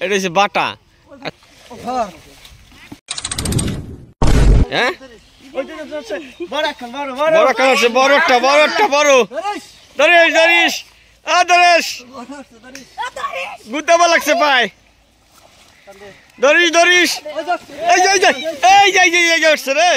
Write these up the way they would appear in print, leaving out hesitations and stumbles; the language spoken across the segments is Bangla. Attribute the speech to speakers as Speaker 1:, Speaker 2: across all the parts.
Speaker 1: এটা হচ্ছে বাটা। হ্যাঁ বড় একটা বড় ধরিস গুতাবা লাগছে পায় ধরিস এই উঠছে রে।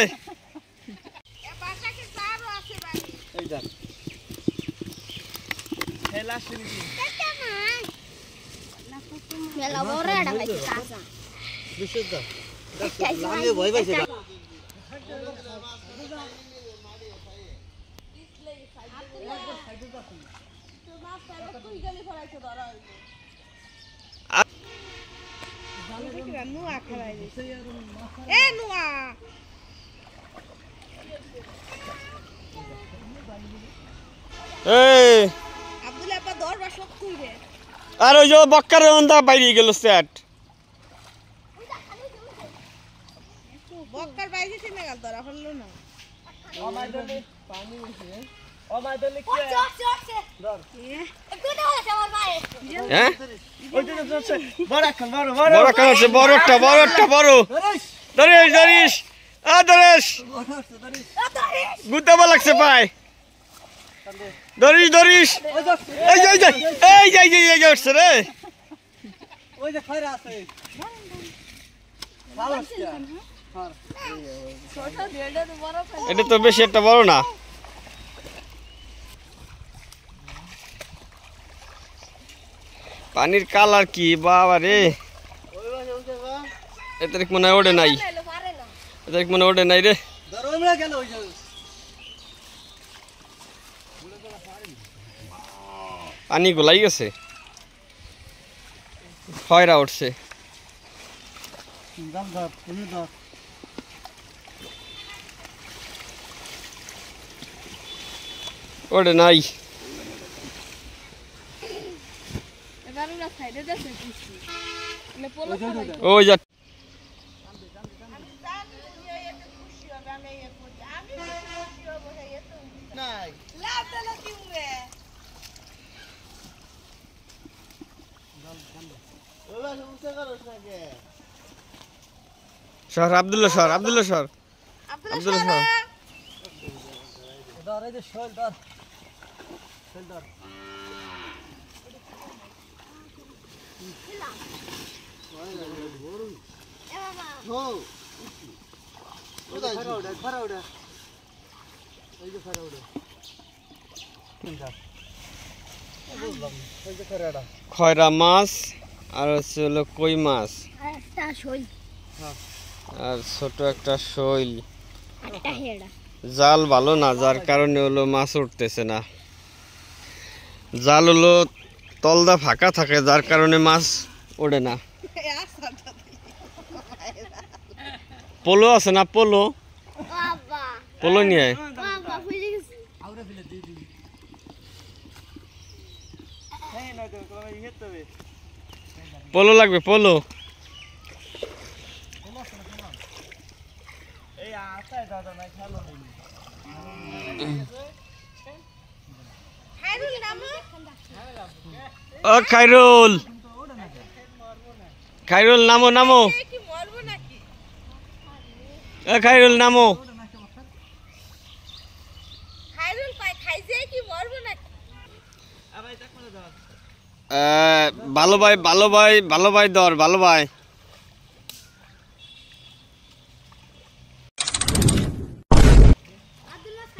Speaker 1: আর ওই যে বক্কার বাইরে গেল স্যাট ধরিস গুতাবা লাগছে পায় ধরিস এই উঠছে রে। এটা তো বেশি একটা বড় না। পানির কালার কি বাবা রে, এতে মনে হয় ওঠে নাই, ওঠে নাই রে। পানি গোলাই গেছে, খয়রা উঠছে। ওঠে নাই। ওই যা সর আব্দুল্লাহ সর খয়রা মাছ আর হচ্ছে হলো কই মাছ আর ছোট একটা শৈল। জাল ভালো না, যার কারণে হলো মাছ উঠতেছে না। জাল হলো তলদা ফাঁকা থাকে, যার কারণে মাছ ওঠে না। পোলো আছে না, পোলো নিয়ে পোলো লাগবে, পোলো। ও খাইরুল নামো খাইরুল নামো। ভালো ভাই দর ভালো ভাই।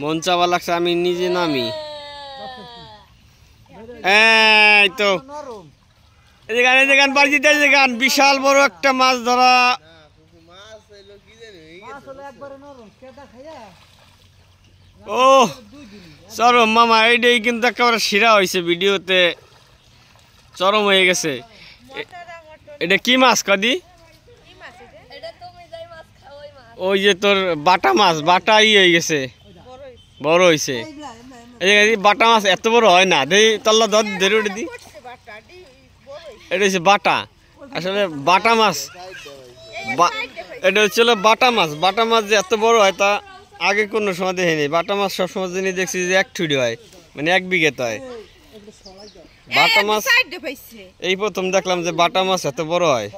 Speaker 1: মন চাওয়া লাগছে, আমি নিজে নামি। এই তো বিশাল বড় একটা মাছ ধরা। ও চরম মামা, এইটাই কিন্তু একেবারে শিরা হয়েছে, ভিডিওতে চরম হয়ে গেছে। এটা কি মাছ কদি? ওই যে তোর বাটা মাছ, বাটা হয়ে গেছে, বড় হয়েছে। বাটা মাছ এত বড় হয় না, তল্লা ধরে উঠে দি। এটা হচ্ছে বাটা, আসলে বাটা মাছ। এটা হচ্ছিল বাটা মাছ যে এত বড় হয় তা আগে কোনো সময় দেখিনি। বাটা মাছ সবসময় দেখছি যে 1 ঠুড়ি হয়, মানে 1 বিঘে হয়। বাটা মাছ এই প্রথম দেখলাম যে বাটা মাছ এত বড় হয়।